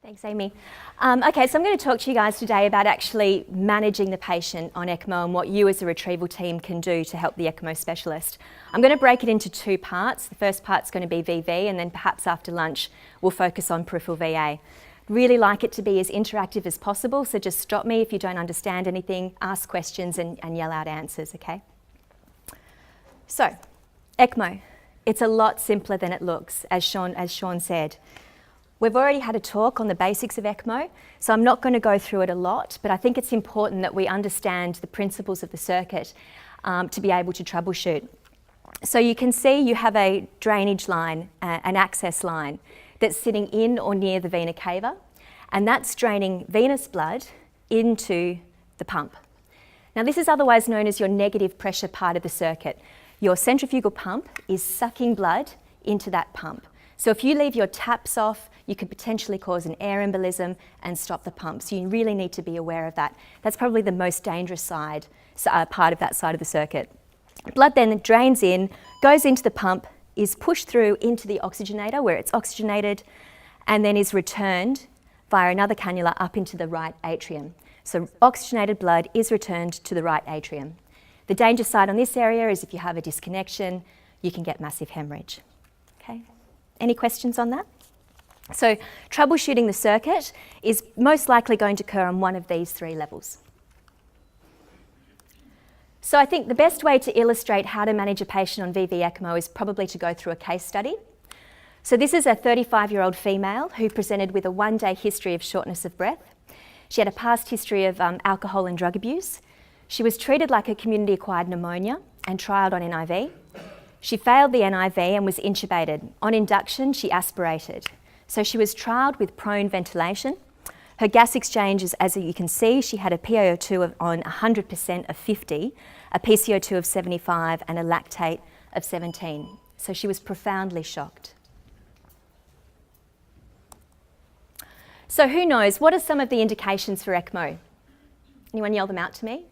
Thanks, Amy. Okay, so I'm going to talk to you guys today about actually managing the patient on ECMO and what you as a retrieval team can do to help the ECMO specialist. I'm going to break it into two parts. The first part's going to be VV, and then perhaps after lunch we'll focus on peripheral VA. Really like it to be as interactive as possible, so just stop me if you don't understand anything, ask questions and yell out answers, okay? So, ECMO. It's a lot simpler than it looks, as Sean said. We've already had a talk on the basics of ECMO, so I'm not going to go through it a lot, but I think it's important that we understand the principles of the circuit to be able to troubleshoot. So you can see you have a drainage line, an access line, that's sitting in or near the vena cava, and that's draining venous blood into the pump. Now this is otherwise known as your negative pressure part of the circuit. Your centrifugal pump is sucking blood into that pump. So if you leave your taps off, you could potentially cause an air embolism and stop the pump. So you really need to be aware of that. That's probably the most dangerous part of that side of the circuit. Blood then drains in, goes into the pump, is pushed through into the oxygenator where it's oxygenated, and then is returned via another cannula up into the right atrium. So oxygenated blood is returned to the right atrium. The danger side on this area is if you have a disconnection, you can get massive hemorrhage. Okay. Any questions on that? So troubleshooting the circuit is most likely going to occur on one of these three levels. So I think the best way to illustrate how to manage a patient on VV ECMO is probably to go through a case study. So this is a 35-year-old female who presented with a one-day history of shortness of breath. She had a past history of alcohol and drug abuse. She was treated like a community-acquired pneumonia and trialled on NIV. She failed the NIV and was intubated. On induction, she aspirated. So she was trialled with prone ventilation. Her gas exchanges, as you can see, she had a PaO2 on 100% of 50, a PCO2 of 75 and a lactate of 17. So she was profoundly shocked. So who knows, what are some of the indications for ECMO? Anyone yell them out to me?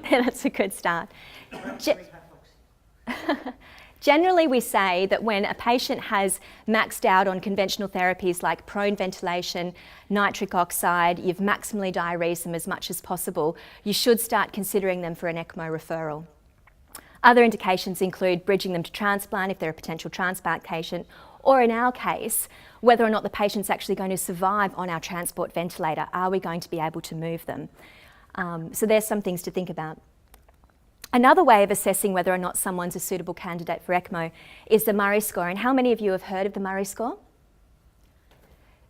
That's a good start. Generally, we say that when a patient has maxed out on conventional therapies like prone ventilation, nitric oxide, you've maximally diuresed them as much as possible, you should start considering them for an ECMO referral. Other indications include bridging them to transplant if they're a potential transplant patient, or in our case, whether or not the patient's actually going to survive on our transport ventilator. Are we going to be able to move them? So there's some things to think about. Another way of assessing whether or not someone's a suitable candidate for ECMO is the Murray score. And how many of you have heard of the Murray score?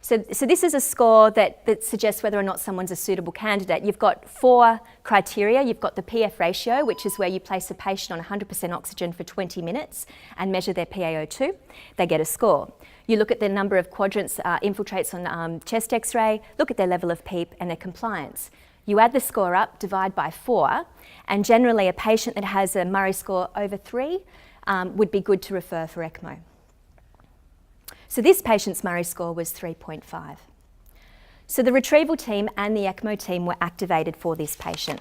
So this is a score that suggests whether or not someone's a suitable candidate. You've got 4 criteria. You've got the PF ratio, which is where you place a patient on 100% oxygen for 20 minutes and measure their PaO2. They get a score. You look at the number of quadrants, infiltrates on chest x-ray, look at their level of PEEP and their compliance. You add the score up, divide by 4, and generally a patient that has a Murray score over 3 would be good to refer for ECMO. So this patient's Murray score was 3.5. So the retrieval team and the ECMO team were activated for this patient.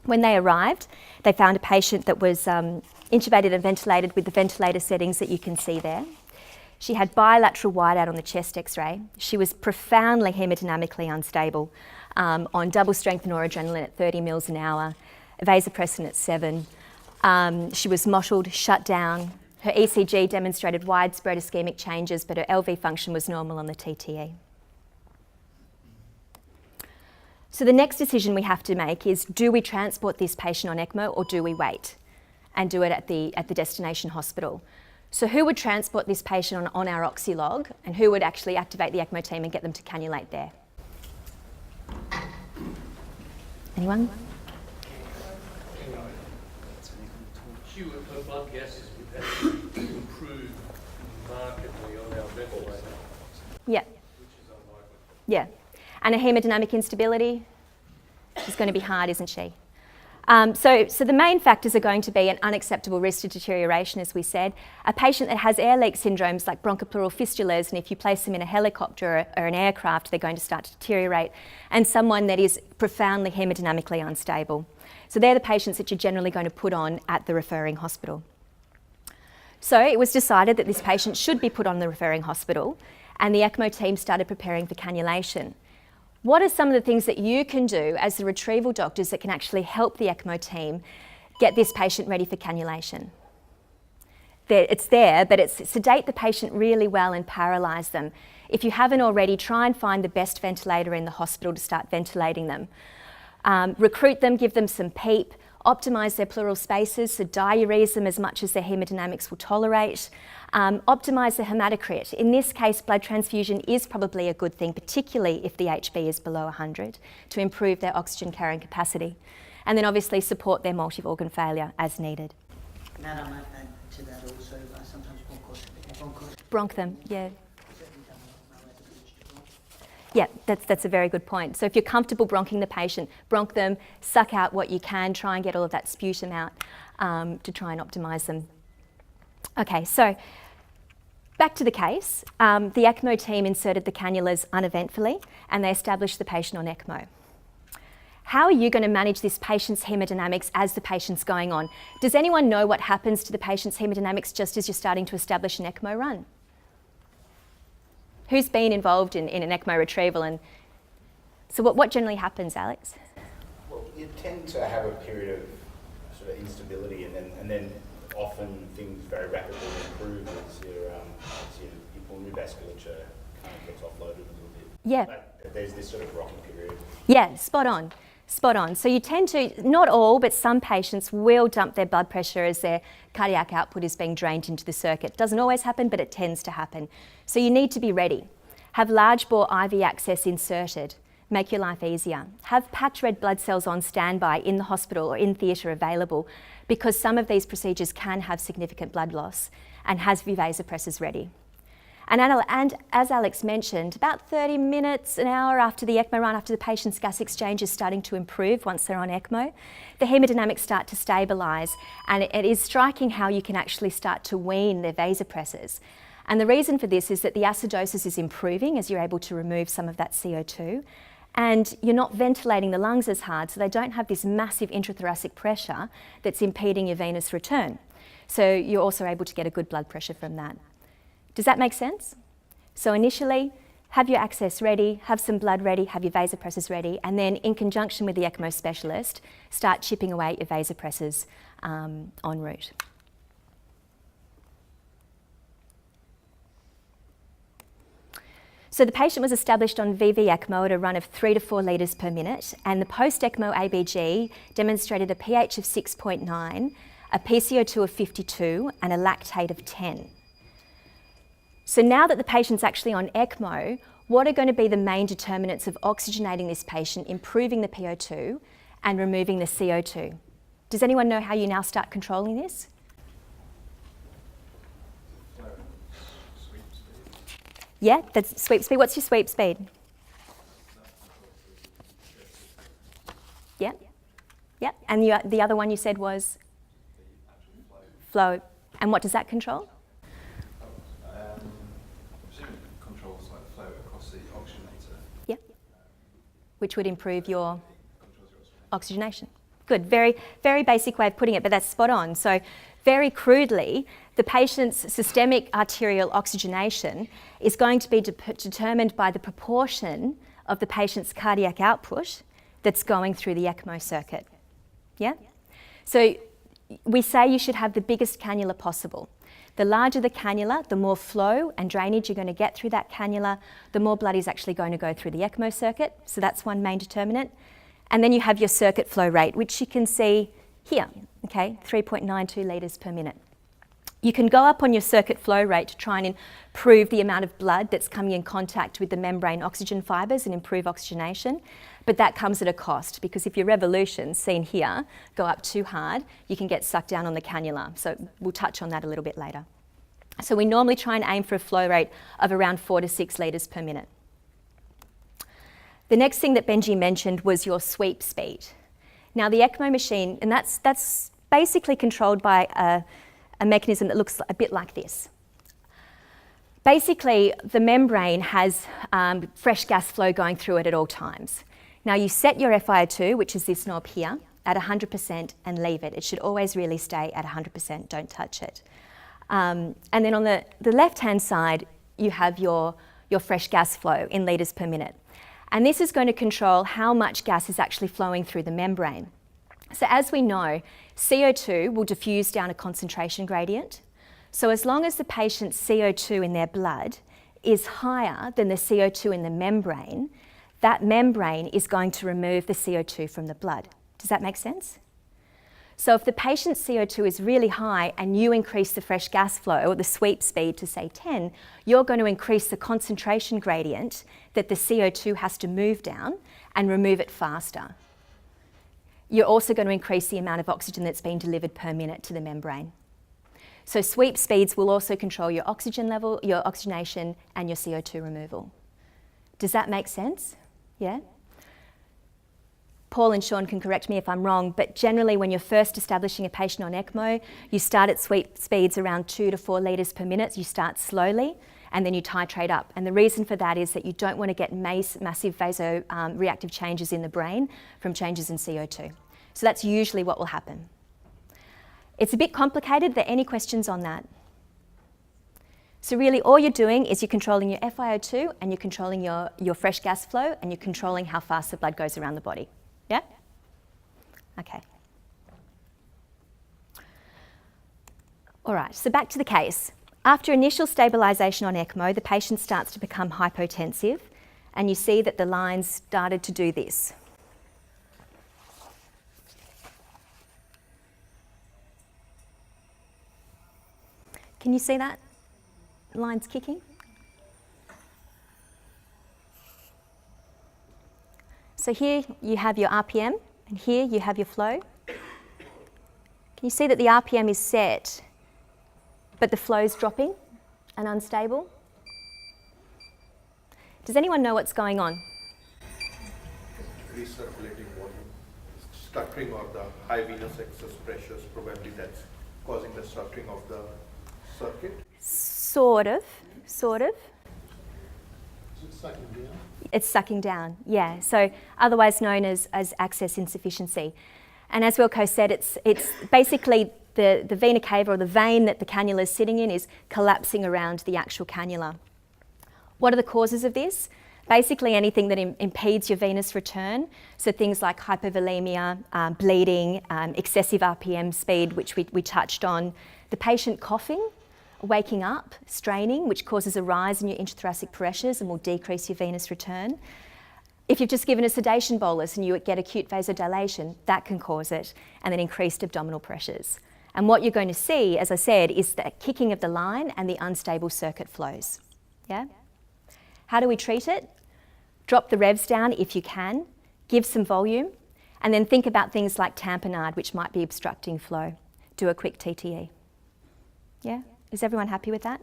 When they arrived, they found a patient that was intubated and ventilated with the ventilator settings that you can see there. She had bilateral whiteout on the chest x-ray. She was profoundly hemodynamically unstable on double-strength noradrenaline at 30 mils an hour, vasopressin at 7. She was mottled, shut down. Her ECG demonstrated widespread ischemic changes, but her LV function was normal on the TTE. So the next decision we have to make is, do we transport this patient on ECMO or do we wait and do it at the destination hospital? So who would transport this patient on our oxylog, and who would actually activate the ECMO team and get them to cannulate there? Anyone? Her blood gases would have to improve markedly on our ventilator. Yeah. Which is unlikely. Yeah. And a hemodynamic instability, she's going to be hard, isn't she? So the main factors are going to be an unacceptable risk to deterioration, as we said, a patient that has air leak syndromes like bronchopleural fistulas, and if you place them in a helicopter or an aircraft, they're going to start to deteriorate, and someone that is profoundly hemodynamically unstable. So they're the patients that you're generally going to put on at the referring hospital. So it was decided that this patient should be put on the referring hospital, and the ECMO team started preparing for cannulation. What are some of the things that you can do as the retrieval doctors that can actually help the ECMO team get this patient ready for cannulation? It's there, but it's sedate the patient really well and paralyse them. If you haven't already, try and find the best ventilator in the hospital to start ventilating them. Recruit them, give them some PEEP, optimise their pleural spaces, so diurese them as much as their hemodynamics will tolerate. Optimise the hematocrit. In this case, blood transfusion is probably a good thing, particularly if the HB is below 100, to improve their oxygen carrying capacity. And then obviously support their multi-organ failure as needed. Nat, I might add to that also, sometimes Bronch them, yeah. Yeah, that's a very good point. So if you're comfortable bronching the patient, bronch them, suck out what you can, try and get all of that sputum out to try and optimise them. Okay, so back to the case. The ECMO team inserted the cannulas uneventfully and they established the patient on ECMO. How are you going to manage this patient's hemodynamics as the patient's going on? Does anyone know what happens to the patient's hemodynamics just as you're starting to establish an ECMO run? Who's been involved in an ECMO retrieval? And so what generally happens, Alex? Well, you tend to have a period of sort of instability and then often things very rapidly improve as your pulmonary vasculature kind of gets offloaded a little bit. Yeah. But there's this sort of rocking period. Yeah, spot on. Spot on. So you tend to, not all, but some patients will dump their blood pressure as their cardiac output is being drained into the circuit. Doesn't always happen, but it tends to happen. So you need to be ready. Have large bore IV access inserted. Make your life easier. Have packed red blood cells on standby in the hospital or in theatre available, because some of these procedures can have significant blood loss, and has vasopressors ready. And as Alex mentioned, about 30 minutes, an hour after the ECMO run, after the patient's gas exchange is starting to improve once they're on ECMO, the hemodynamics start to stabilise, and it is striking how you can actually start to wean their vasopressors. And the reason for this is that the acidosis is improving as you're able to remove some of that CO2, and you're not ventilating the lungs as hard, so they don't have this massive intrathoracic pressure that's impeding your venous return. So you're also able to get a good blood pressure from that. Does that make sense? So initially, have your access ready, have some blood ready, have your vasopressors ready, and then in conjunction with the ECMO specialist, start chipping away at your vasopressors en route. So the patient was established on VV ECMO at a run of 3 to 4 litres per minute, and the post-ECMO ABG demonstrated a pH of 6.9, a PCO2 of 52, and a lactate of 10. So now that the patient's actually on ECMO, what are going to be the main determinants of oxygenating this patient, improving the PO2 and removing the CO2? Does anyone know how you now start controlling this? Yeah, that's sweep speed. What's your sweep speed? Yeah, yeah. And the other one you said was? Flow. And what does that control? Controls like flow across the oxygenator. Yeah. Which would improve your oxygenation. Good. Very, very basic way of putting it, but that's spot on. So very crudely, the patient's systemic arterial oxygenation is going to be determined by the proportion of the patient's cardiac output that's going through the ECMO circuit. Yeah? So we say you should have the biggest cannula possible. The larger the cannula, the more flow and drainage you're going to get through that cannula, the more blood is actually going to go through the ECMO circuit. So that's one main determinant. And then you have your circuit flow rate, which you can see here, okay, 3.92 litres per minute. You can go up on your circuit flow rate to try and improve the amount of blood that's coming in contact with the membrane oxygen fibres and improve oxygenation, but that comes at a cost, because if your revolutions, seen here, go up too hard, you can get sucked down on the cannula. So we'll touch on that a little bit later. So we normally try and aim for a flow rate of around 4 to 6 litres per minute. The next thing that Benji mentioned was your sweep speed. Now the ECMO machine, and that's basically controlled by a mechanism that looks a bit like this. Basically, the membrane has fresh gas flow going through it at all times. Now you set your FiO2, which is this knob here, at 100% and leave it. It should always really stay at 100%, don't touch it. And then on the left-hand side, you have your fresh gas flow in litres per minute. And this is going to control how much gas is actually flowing through the membrane. So as we know, CO2 will diffuse down a concentration gradient. So as long as the patient's CO2 in their blood is higher than the CO2 in the membrane, that membrane is going to remove the CO2 from the blood. Does that make sense? So if the patient's CO2 is really high and you increase the fresh gas flow or the sweep speed to say 10, you're going to increase the concentration gradient that the CO2 has to move down and remove it faster. You're also going to increase the amount of oxygen that's being delivered per minute to the membrane. So sweep speeds will also control your oxygen level, your oxygenation, and your CO2 removal. Does that make sense? Yeah? Paul and Sean can correct me if I'm wrong, but generally when you're first establishing a patient on ECMO, you start at sweep speeds around 2 to 4 litres per minute. You start slowly and then you titrate up. And the reason for that is that you don't want to get massive vasoreactive changes in the brain from changes in CO2. So that's usually what will happen. It's a bit complicated. Are there any questions on that? So really all you're doing is you're controlling your FiO2 and you're controlling your fresh gas flow and you're controlling how fast the blood goes around the body. Yeah? Okay. All right, so back to the case. After initial stabilisation on ECMO, the patient starts to become hypotensive, and you see that the lines started to do this. Can you see that? Lines kicking? So here you have your RPM, and here you have your flow. Can you see that the RPM is set, but the flow's dropping and unstable? Does anyone know what's going on? Recirculating volume, stuttering of the high venous excess pressures, probably that's causing the stuttering of the circuit? Sort of. Is it sucking down? It's sucking down, yeah. So otherwise known as access insufficiency. And as Wilco said, it's basically the vena cava, or the vein that the cannula is sitting in, is collapsing around the actual cannula. What are the causes of this? Basically anything that impedes your venous return. So things like hypovolemia, bleeding, excessive RPM speed, which we touched on. The patient coughing, waking up, straining, which causes a rise in your intrathoracic pressures and will decrease your venous return. If you've just given a sedation bolus and you get acute vasodilation, that can cause it, and then increased abdominal pressures. And what you're going to see, as I said, is the kicking of the line and the unstable circuit flows. Yeah? How do we treat it? Drop the revs down if you can, give some volume, and then think about things like tamponade, which might be obstructing flow. Do a quick TTE. Yeah? Is everyone happy with that?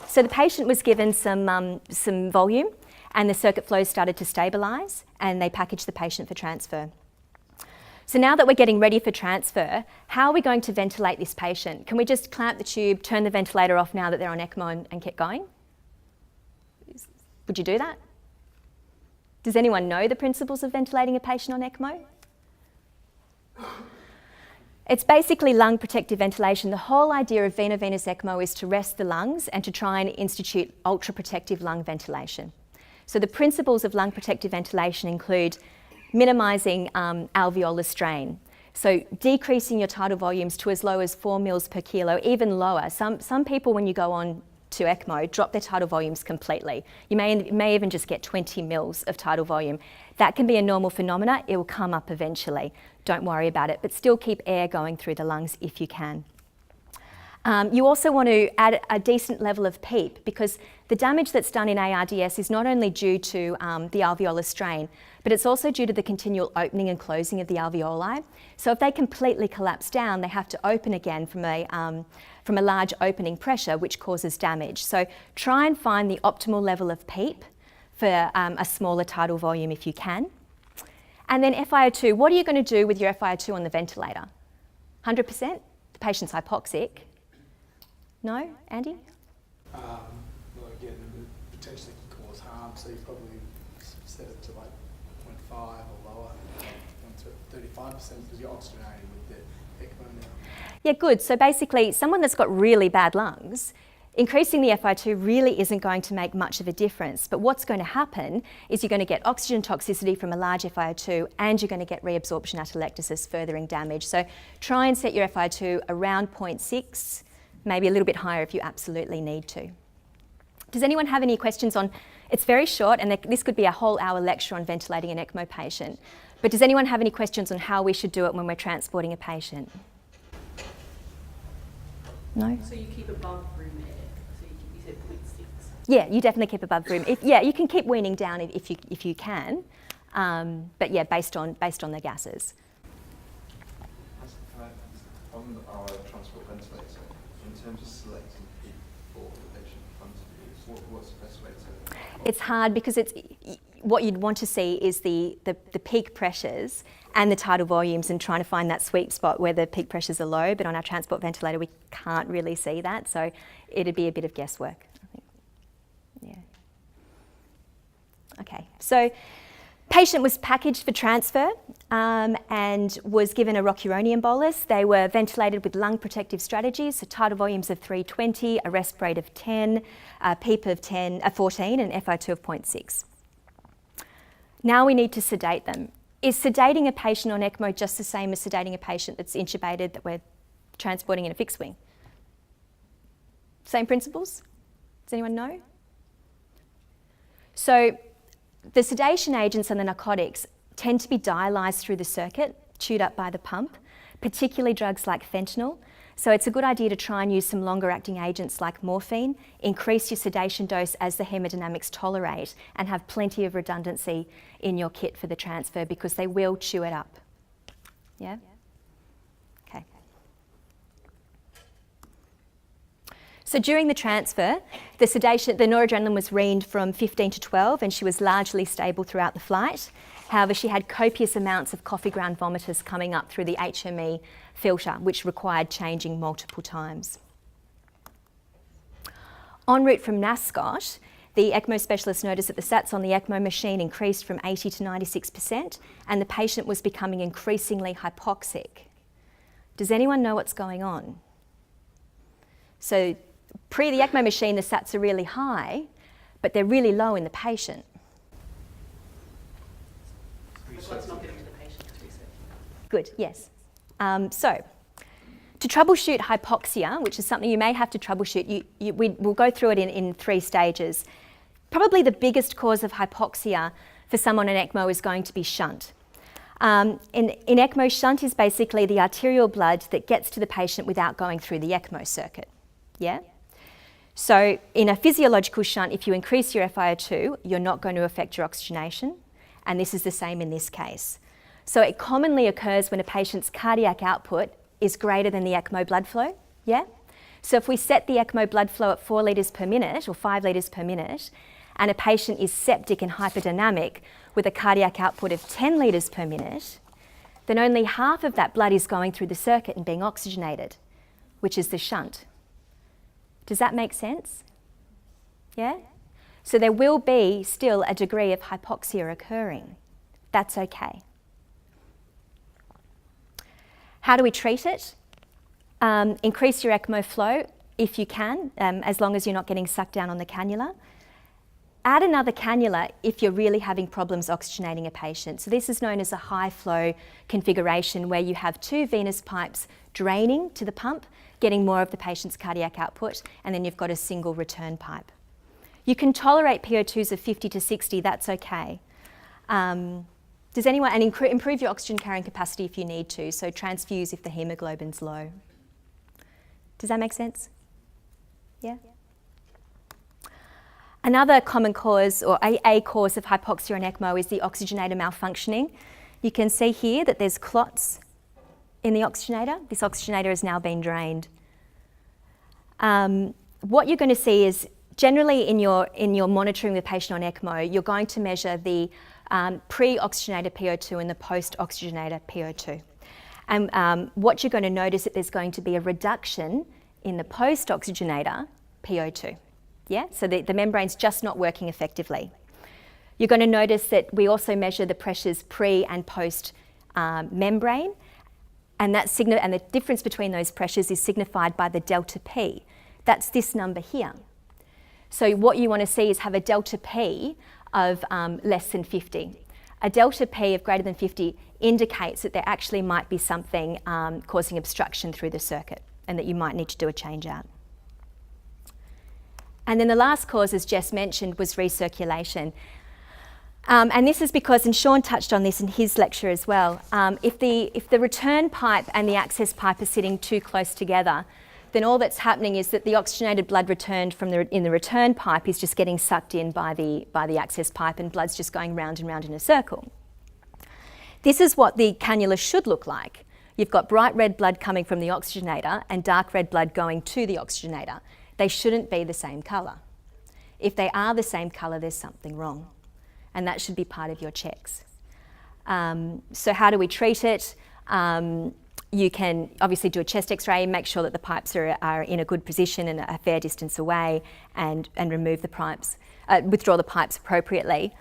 So the patient was given some volume and the circuit flows started to stabilise, and they packaged the patient for transfer. So now that we're getting ready for transfer, how are we going to ventilate this patient? Can we just clamp the tube, turn the ventilator off now that they're on ECMO and keep going? Would you do that? Does anyone know the principles of ventilating a patient on ECMO? It's basically lung protective ventilation. The whole idea of veno-venous ECMO is to rest the lungs and to try and institute ultra-protective lung ventilation. So the principles of lung protective ventilation include minimising alveolar strain. So decreasing your tidal volumes to as low as 4 mils per kilo, even lower. Some people, when you go on to ECMO, drop their tidal volumes completely. You may even just get 20 mils of tidal volume. That can be a normal phenomena. It will come up eventually. Don't worry about it, but still keep air going through the lungs if you can. You also want to add a decent level of PEEP, because the damage that's done in ARDS is not only due to the alveolar strain, but it's also due to the continual opening and closing of the alveoli. So if they completely collapse down, they have to open again from a large opening pressure, which causes damage. So try and find the optimal level of PEEP for a smaller tidal volume if you can. And then FiO2, what are you going to do with your FiO2 on the ventilator? 100%? The patient's hypoxic. No? Andy? Well, again, it potentially can cause harm, so you probably set it to like 0.5 or lower, to 35%, because you're oxygenating with the ECMO now. Yeah, good. So basically, someone that's got really bad lungs, increasing the FiO2 really isn't going to make much of a difference. But what's going to happen is you're going to get oxygen toxicity from a large FiO2 and you're going to get reabsorption atelectasis, furthering damage. So try and set your FiO2 around 0.6, maybe a little bit higher if you absolutely need to. Does anyone have any questions on, it's very short and this could be a whole hour lecture on ventilating an ECMO patient, but does anyone have any questions on how we should do it when we're transporting a patient? No? So you keep above room air, so you said 0.6. Yeah, you definitely keep above room. You can keep weaning down if you can, but yeah, based on the gases. On our transport ventilator, in terms of selecting peak for the patient in front of you, what's the best way to? It's hard because what you'd want to see is the peak pressures and the tidal volumes and trying to find that sweet spot where the peak pressures are low, but on our transport ventilator we can't really see that, so it'd be a bit of guesswork, I think. Yeah. Okay, so patient was packaged for transfer and was given a rocuronium bolus. They were ventilated with lung protective strategies, so tidal volumes of 320, a rest rate of 10, a PEEP of 14 and FiO2 of 0.6. Now we need to sedate them. Is sedating a patient on ECMO just the same as sedating a patient that's intubated that we're transporting in a fixed wing? Same principles? Does anyone know? So the sedation agents and the narcotics tend to be dialyzed through the circuit, chewed up by the pump, particularly drugs like fentanyl. So it's a good idea to try and use some longer acting agents like morphine, increase your sedation dose as the hemodynamics tolerate, and have plenty of redundancy in your kit for the transfer because they will chew it up. Yeah? Okay. So during the transfer, the noradrenaline was weaned from 15 to 12 and she was largely stable throughout the flight. However, she had copious amounts of coffee ground vomitus coming up through the HME filter, which required changing multiple times. En route from NASCOT, the ECMO specialist noticed that the SATs on the ECMO machine increased from 80 to 96% and the patient was becoming increasingly hypoxic. Does anyone know what's going on? So pre the ECMO machine, the SATs are really high, but they're really low in the patient. Let's not get into the patient research. Good, yes. So, to troubleshoot hypoxia, which is something you may have to troubleshoot, we'll go through it in 3 stages. Probably the biggest cause of hypoxia for someone on ECMO is going to be shunt. In ECMO, shunt is basically the arterial blood that gets to the patient without going through the ECMO circuit. Yeah? So, in a physiological shunt, if you increase your FiO2, you're not going to affect your oxygenation, and this is the same in this case. So it commonly occurs when a patient's cardiac output is greater than the ECMO blood flow, yeah? So if we set the ECMO blood flow at 4 litres per minute or 5 litres per minute, and a patient is septic and hyperdynamic with a cardiac output of 10 litres per minute, then only half of that blood is going through the circuit and being oxygenated, which is the shunt. Does that make sense? Yeah? So there will be still a degree of hypoxia occurring. That's okay. How do we treat it? Increase your ECMO flow if you can, as long as you're not getting sucked down on the cannula. Add another cannula if you're really having problems oxygenating a patient. So this is known as a high flow configuration where you have 2 venous pipes draining to the pump, getting more of the patient's cardiac output, and then you've got a single return pipe. You can tolerate PO2s of 50 to 60, that's okay. Does anyone, and improve your oxygen carrying capacity if you need to, so transfuse if the hemoglobin's low. Does that make sense? Yeah? Another common cause, or a cause of hypoxia in ECMO is the oxygenator malfunctioning. You can see here that there's clots in the oxygenator. This oxygenator has now been drained. What you're going to see is, generally in your monitoring the patient on ECMO, you're going to measure the pre-oxygenator PO2 and the post-oxygenator PO2. And what you're going to notice is that there's going to be a reduction in the post-oxygenator PO2. Yeah, so the membrane's just not working effectively. You're going to notice that we also measure the pressures pre and post membrane, And and the difference between those pressures is signified by the delta P. That's this number here. So what you want to see is have a delta P of less than 50. A delta P of greater than 50 indicates that there actually might be something causing obstruction through the circuit and that you might need to do a change out. And then the last cause, as Jess mentioned, was recirculation. And this is because, and Sean touched on this in his lecture as well, if the return pipe and the access pipe are sitting too close together, then all that's happening is that the oxygenated blood returned in the return pipe is just getting sucked in by the access pipe, and blood's just going round and round in a circle. This is what the cannula should look like. You've got bright red blood coming from the oxygenator and dark red blood going to the oxygenator. They shouldn't be the same colour. If they are the same colour, there's something wrong, and that should be part of your checks. So how do we treat it? You can obviously do a chest x-ray, make sure that the pipes are in a good position and a fair distance away, and remove the pipes, withdraw the pipes appropriately.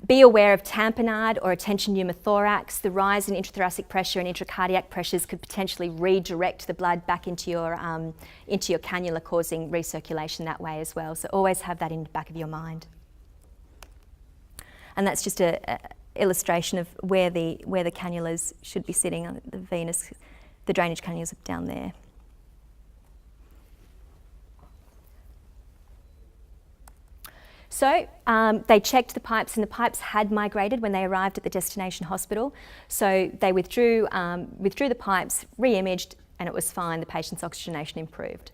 Be aware of tamponade or a tension pneumothorax. The rise in intrathoracic pressure and intracardiac pressures could potentially redirect the blood back into your cannula, causing recirculation that way as well. So always have that in the back of your mind. And that's just a illustration of where the cannulas should be sitting on the venous. The drainage cannulas are down there. So they checked the pipes, and the pipes had migrated when they arrived at the destination hospital. So they withdrew the pipes, re-imaged, and it was fine. The patient's oxygenation improved.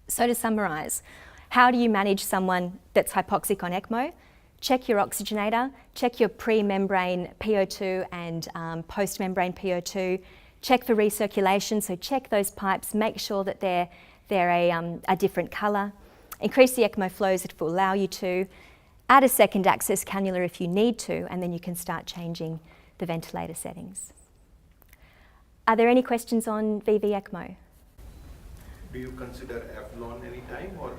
So to summarise, how do you manage someone that's hypoxic on ECMO? Check your oxygenator, check your pre-membrane PO2 and post-membrane PO2, check for recirculation, so check those pipes, make sure that they're a different colour. Increase the ECMO flows if it will allow you to. Add a second access cannula if you need to, and then you can start changing the ventilator settings. Are there any questions on VV ECMO? Do you consider Avalon any time, or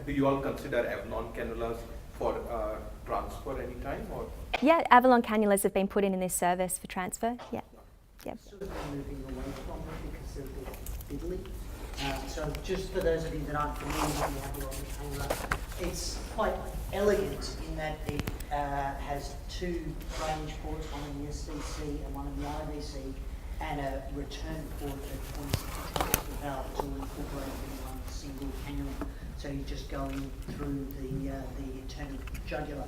do you all consider Avalon cannulas for transfer any time? Or? Yeah, Avalon cannulas have been put in this service for transfer. Yeah. Yep. Sort of moving away from it because of the fiddly. So just for those of you that aren't familiar with the Avalon cannula, it's quite elegant in that it has two range ports, one in the SVC and one in the IVC, and a return port that points to the valve. It's all incorporated in one single cannula. So you're just going through the internal jugular.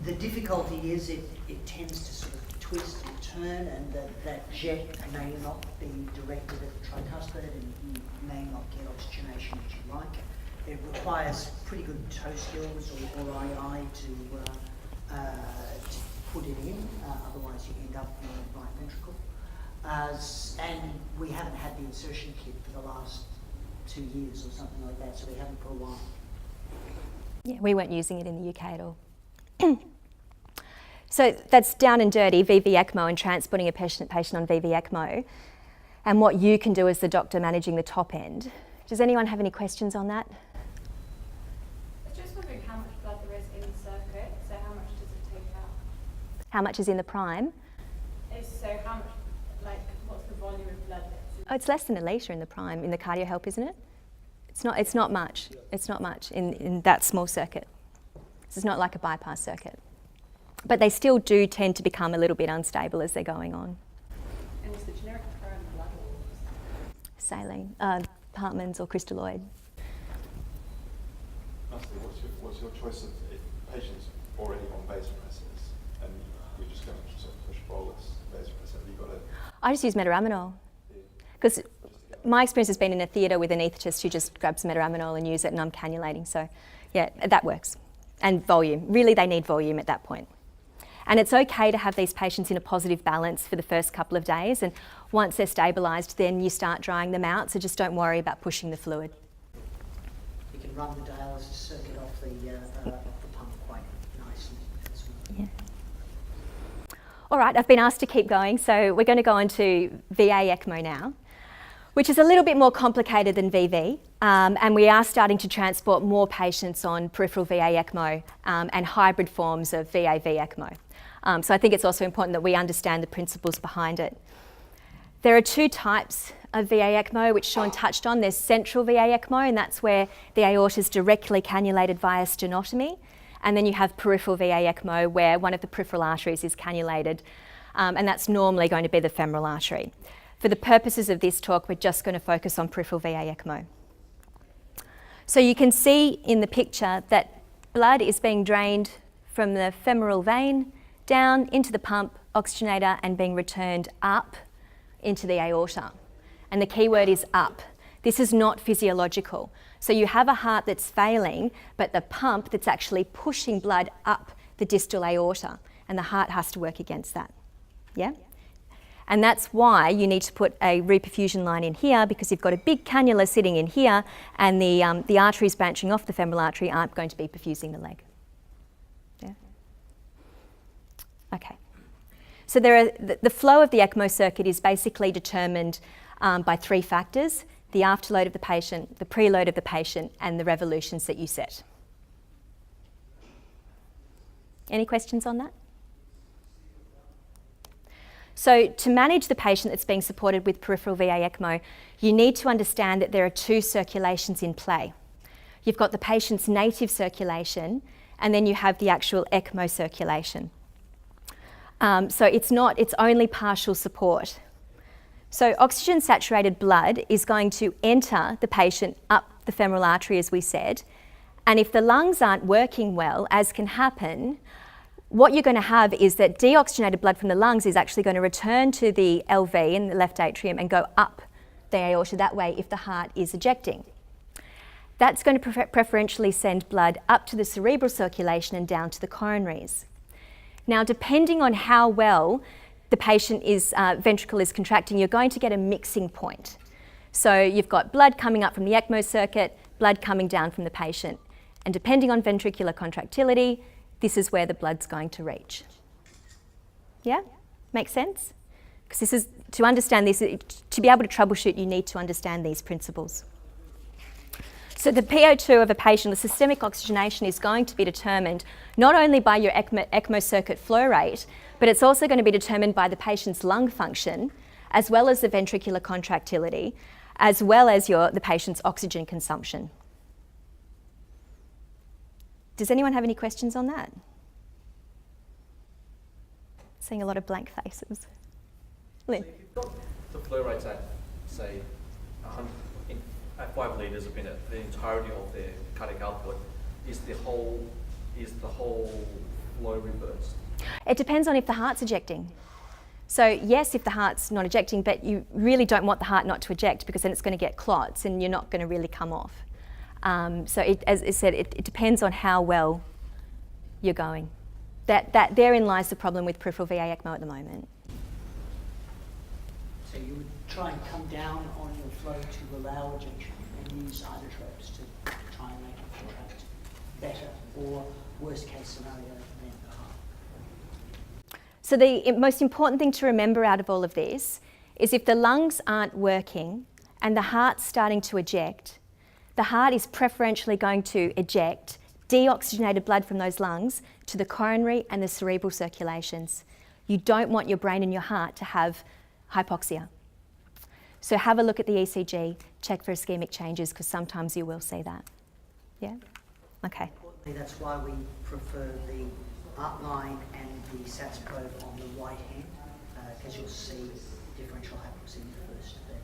The difficulty is it tends to sort of twist and turn, and that jet may not be directed at the tricuspid, and you may not get oxygenation that you like. It requires pretty good toe skills or eye to put it in, otherwise you end up in the right ventricle. And we haven't had the insertion kit for the last 2 years or something like that, so we haven't for a while. Yeah, we weren't using it in the UK at all. So that's down and dirty, VV ECMO, and transporting a patient on VV ECMO, and what you can do as the doctor managing the top end. Does anyone have any questions on that? I was just wondering how much blood there is in the circuit, so how much does it take out? How much is in the prime? So how much, what's the volume of blood that's in? Oh, it's less than a litre in the prime, in the cardio help, isn't it? It's not much. It's not much in that small circuit. This is not like a bypass circuit. But they still do tend to become a little bit unstable as they're going on. And is the generic prime blood? Saline, Hartmann's or crystalloid. Natalie, what's your choice of if patients already on vasopressors and you're just going to sort of push bolus vasopressor? Have you got it? I just use metaraminol. Because my experience has been in a theatre with an anaesthetist who just grabs metaraminol and use it, and I'm cannulating. So yeah, that works. And volume. Really, they need volume at that point. And it's okay to have these patients in a positive balance for the first couple of days, and once they're stabilised, then you start drying them out, so just don't worry about pushing the fluid. You can run the dialysis circuit off the pump quite nicely as well. Yeah. All right, I've been asked to keep going, so we're going to go on to VA ECMO now, which is a little bit more complicated than VV, and we are starting to transport more patients on peripheral VA ECMO and hybrid forms of VAV ECMO. So I think it's also important that we understand the principles behind it. There are two types of VA ECMO, which Sean touched on. There's central VA ECMO, and that's where the aorta is directly cannulated via sternotomy. And then you have peripheral VA ECMO, where one of the peripheral arteries is cannulated, and that's normally going to be the femoral artery. For the purposes of this talk, we're just going to focus on peripheral VA ECMO. So you can see in the picture that blood is being drained from the femoral vein down into the pump, oxygenator, and being returned up into the aorta. And the key word is up. This is not physiological. So you have a heart that's failing, but the pump that's actually pushing blood up the distal aorta, and the heart has to work against that. Yeah? And that's why you need to put a reperfusion line in here, because you've got a big cannula sitting in here, and the arteries branching off the femoral artery aren't going to be perfusing the leg. Yeah? Okay. So the flow of the ECMO circuit is basically determined by three factors: the afterload of the patient, the preload of the patient, and the revolutions that you set. Any questions on that? So to manage the patient that's being supported with peripheral VA ECMO, you need to understand that there are two circulations in play. You've got the patient's native circulation, and then you have the actual ECMO circulation. So it's only partial support. So oxygen saturated blood is going to enter the patient up the femoral artery, as we said, and if the lungs aren't working well, as can happen, what you're going to have is that deoxygenated blood from the lungs is actually going to return to the LV in the left atrium and go up the aorta that way if the heart is ejecting. That's going to preferentially send blood up to the cerebral circulation and down to the coronaries. Now, depending on how well the patient ventricle is contracting, you're going to get a mixing point. So you've got blood coming up from the ECMO circuit, blood coming down from the patient. And depending on ventricular contractility, this is where the blood's going to reach. Yeah? Make sense? Because this is, to understand this, to be able to troubleshoot, you need to understand these principles. So the PO2 of a patient, the systemic oxygenation, is going to be determined not only by your ECMO circuit flow rate, but it's also going to be determined by the patient's lung function, as well as the ventricular contractility, as well as the patient's oxygen consumption. Does anyone have any questions on that? Seeing a lot of blank faces. Lynn? So you've got the flow rates at, say, 100, at 5 litres a minute, the entirety of their cardiac output, is the whole flow reversed? It depends on if the heart's ejecting. So yes, if the heart's not ejecting, but you really don't want the heart not to eject, because then it's going to get clots and you're not going to really come off. So as I said, it depends on how well you're going. Therein lies the problem with peripheral VA ECMO at the moment. So you would try and come down on your flow to allow ejection and use inotropes to try and make it contract better, or worst case scenario, then the heart. So the most important thing to remember out of all of this is if the lungs aren't working and the heart's starting to eject, the heart is preferentially going to eject deoxygenated blood from those lungs to the coronary and the cerebral circulations. You don't want your brain and your heart to have hypoxia. So have a look at the ECG, check for ischemic changes, because sometimes you will see that. Yeah? Okay. That's why we prefer the outline and the SATS probe on the right hand, because you'll see differential hypoxia first there.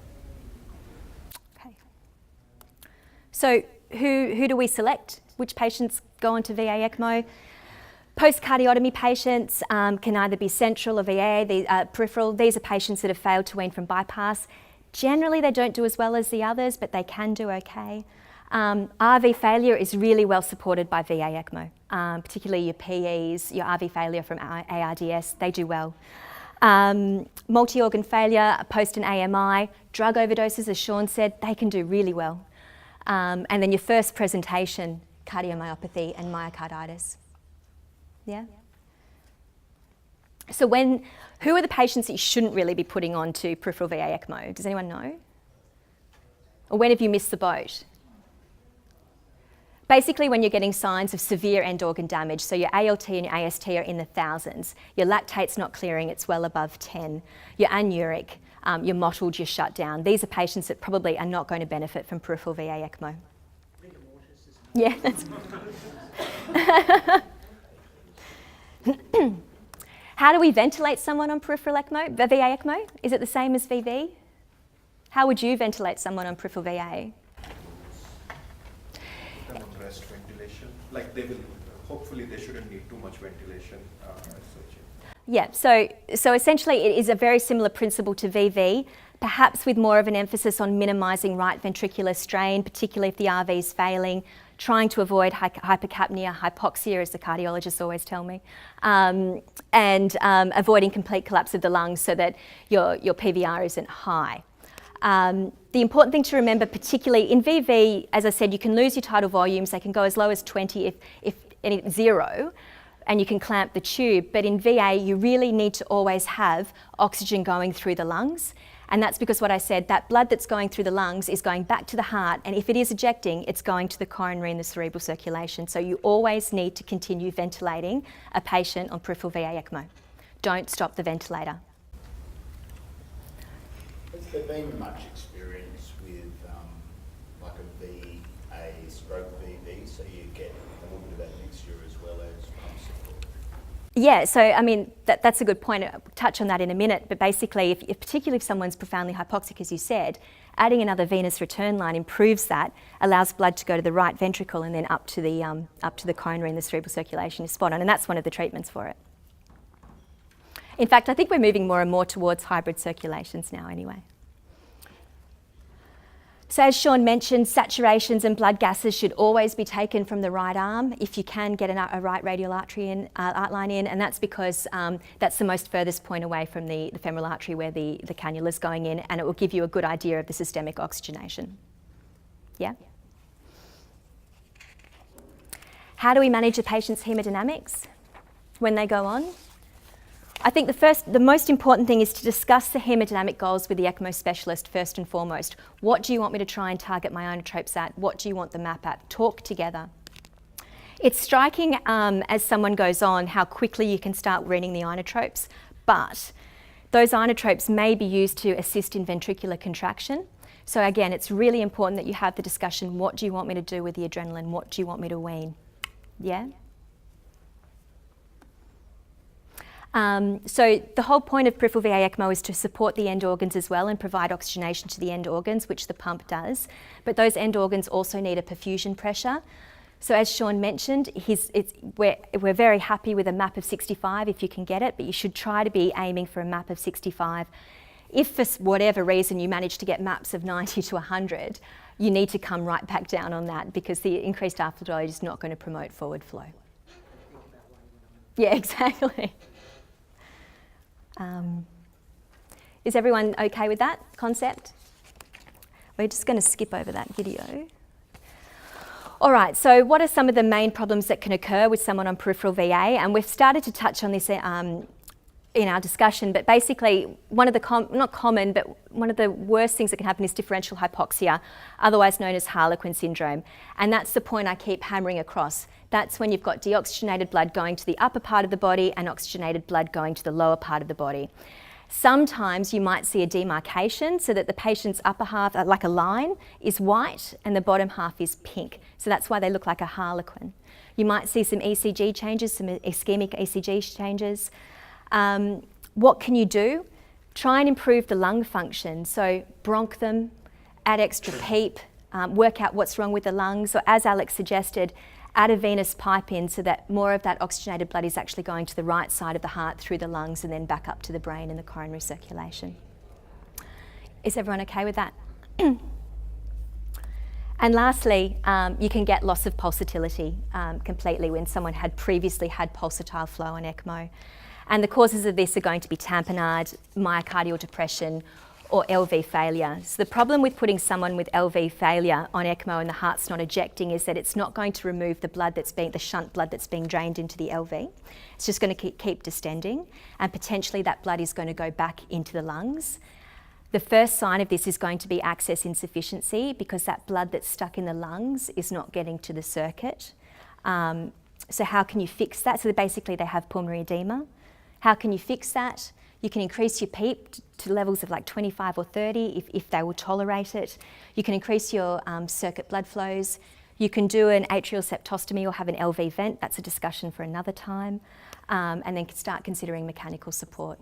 Okay. So who do we select? Which patients go on to VA ECMO? Post-cardiotomy patients can either be central or VA, peripheral. These are patients that have failed to wean from bypass. Generally, they don't do as well as the others, but they can do okay. RV failure is really well supported by VA ECMO, particularly your PEs, your RV failure from ARDS, they do well. Multi-organ failure, post an AMI, drug overdoses, as Sean said, they can do really well. And then your first presentation, cardiomyopathy and myocarditis. Yeah? So who are the patients that you shouldn't really be putting on to peripheral VA ECMO? Does anyone know? Or when have you missed the boat? Basically, when you're getting signs of severe end organ damage, so your ALT and your AST are in the thousands, your lactate's not clearing, it's well above 10, you're anuric, you're mottled, you're shut down. These are patients that probably are not going to benefit from peripheral VA ECMO. Yeah, that's How do we ventilate someone on peripheral ECMO, VA ECMO? Is it the same as VV? How would you ventilate someone on peripheral VA? Rest ventilation, like they will, hopefully they shouldn't need too much ventilation as such. Yeah, so essentially it is a very similar principle to VV, perhaps with more of an emphasis on minimising right ventricular strain, particularly if the RV is failing, trying to avoid hypercapnia, hypoxia, as the cardiologists always tell me, and avoiding complete collapse of the lungs so that your PVR isn't high. The important thing to remember, particularly in VV, as I said, you can lose your tidal volumes. They can go as low as 20 if zero, and you can clamp the tube. But in VA, you really need to always have oxygen going through the lungs. And that's because what I said, that blood that's going through the lungs is going back to the heart, and if it is ejecting, it's going to the coronary and the cerebral circulation. So you always need to continue ventilating a patient on peripheral VA ECMO. Don't stop the ventilator. Has there been much experience with like a VA stroke VV, so you get a little bit of that mixture as well as pump support? Yeah, so I mean, that's a good point. I'll touch on that in a minute, but basically, particularly if someone's profoundly hypoxic, as you said, adding another venous return line improves that, allows blood to go to the right ventricle and then up to the coronary and the cerebral circulation is spot on, and that's one of the treatments for it. In fact, I think we're moving more and more towards hybrid circulations now anyway. So as Sean mentioned, saturations and blood gases should always be taken from the right arm if you can get a right radial artery in, outline in, and that's because that's the most furthest point away from the femoral artery where the cannula is going in, and it will give you a good idea of the systemic oxygenation. Yeah? How do we manage a patient's hemodynamics when they go on? I think the most important thing is to discuss the hemodynamic goals with the ECMO specialist first and foremost. What do you want me to try and target my inotropes at? What do you want the map at? Talk together. It's striking as someone goes on how quickly you can start weaning the inotropes, but those inotropes may be used to assist in ventricular contraction. So again, it's really important that you have the discussion, what do you want me to do with the adrenaline? What do you want me to wean? Yeah? So the whole point of peripheral VA ECMO is to support the end organs as well and provide oxygenation to the end organs, which the pump does. But those end organs also need a perfusion pressure. So as Sean mentioned, we're very happy with a MAP of 65 if you can get it, but you should try to be aiming for a MAP of 65. If for whatever reason you manage to get MAPs of 90 to 100, you need to come right back down on that because the increased afterload is not going to promote forward flow. Yeah, exactly. Is everyone okay with that concept? We're just going to skip over that video. All right, so what are some of the main problems that can occur with someone on peripheral VA? And we've started to touch on this in our discussion, but basically one of the, not common, but one of the worst things that can happen is differential hypoxia, otherwise known as Harlequin syndrome. And that's the point I keep hammering across. That's when you've got deoxygenated blood going to the upper part of the body and oxygenated blood going to the lower part of the body. Sometimes you might see a demarcation so that the patient's upper half, like a line, is white and the bottom half is pink. So that's why they look like a harlequin. You might see some ECG changes, some ischemic ECG changes. What can you do? Try and improve the lung function. So bronch them, add extra PEEP, work out what's wrong with the lungs, or as Alex suggested, add a venous pipe in so that more of that oxygenated blood is actually going to the right side of the heart through the lungs and then back up to the brain and the coronary circulation. Is everyone okay with that? And lastly, you can get loss of pulsatility completely when someone had previously had pulsatile flow on ECMO. And the causes of this are going to be tamponade, myocardial depression, or LV failure. So the problem with putting someone with LV failure on ECMO and the heart's not ejecting is that it's not going to remove the blood the shunt blood that's being drained into the LV. It's just going to keep distending, and potentially that blood is going to go back into the lungs. The first sign of this is going to be access insufficiency because that blood that's stuck in the lungs is not getting to the circuit. So how can you fix that? So basically they have pulmonary edema. How can you fix that? You can increase your PEEP to levels of like 25 or 30 if they will tolerate it. You can increase your circuit blood flows. You can do an atrial septostomy or have an LV vent. That's a discussion for another time. And then start considering mechanical support,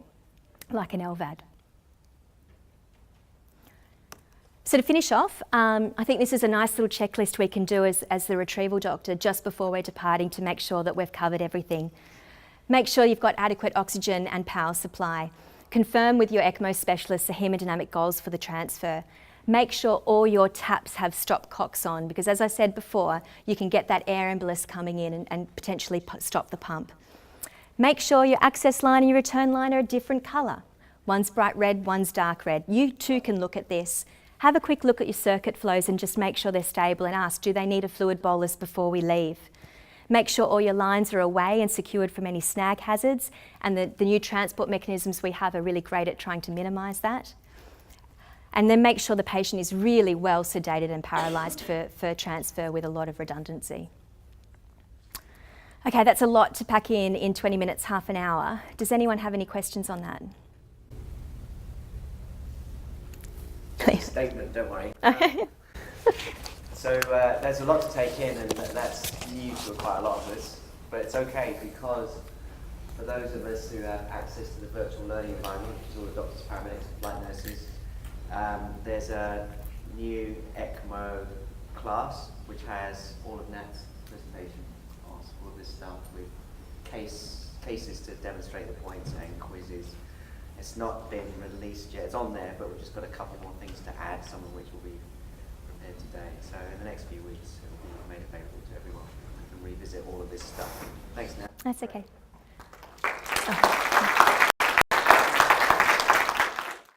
like an LVAD. So to finish off, I think this is a nice little checklist we can do as the retrieval doctor just before we're departing to make sure that we've covered everything. Make sure you've got adequate oxygen and power supply. Confirm with your ECMO specialist the hemodynamic goals for the transfer. Make sure all your taps have stopcocks on because, as I said before, you can get that air embolus coming in and potentially stop the pump. Make sure your access line and your return line are a different colour. One's bright red, one's dark red. You too can look at this. Have a quick look at your circuit flows and just make sure they're stable and ask, do they need a fluid bolus before we leave? Make sure all your lines are away and secured from any snag hazards, and the new transport mechanisms we have are really great at trying to minimise that. And then make sure the patient is really well sedated and paralysed for transfer with a lot of redundancy. Okay, that's a lot to pack in 20 minutes, half an hour. Does anyone have any questions on that? Please. Statement, don't worry. So there's a lot to take in, and that's new to quite a lot of us, but it's okay because for those of us who have access to the virtual learning environment, which is all the doctors, paramedics, flight nurses, there's a new ECMO class which has all of Nat's presentation, all of this stuff with cases to demonstrate the points and quizzes. It's not been released yet, it's on there, but we've just got a couple more things to add, some of which will be prepared today. So in the next few weeks, it will be made available to everyone. We can revisit all of this stuff. Thanks, Nat. That's okay. Oh.